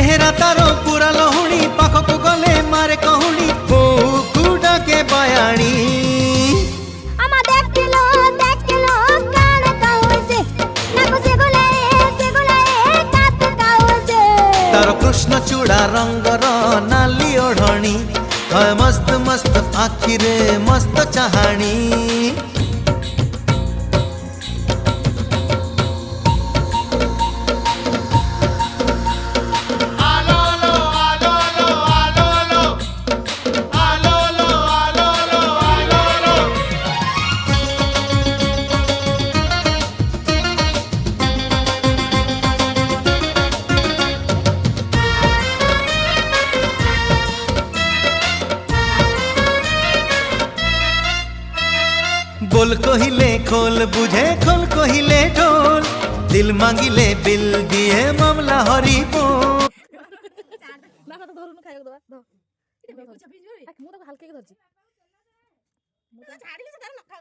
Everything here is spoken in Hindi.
चेहरा तारो पूरा लहुणी पाखक गले मारे कहूणी बोहू को डाके बयाणी आमा देखलो कान काउसे नाको से गुलाए कात काउसे तारो कृष्ण चूड़ा रंगर नाली ओढ़णी है मस्त मस्त आखिरे मस्त चाहाणी बोल कहिले खोल बुझे खोल कहिले ढोल दिल मांगिले बिल दिए मामला हरि बोल না না তো ধরুন খাইও দাও দাও এটা বেগুন চাপি জোরে এক মুটা হালকা ধরছি মুটা ছাড়িলে তো না খাও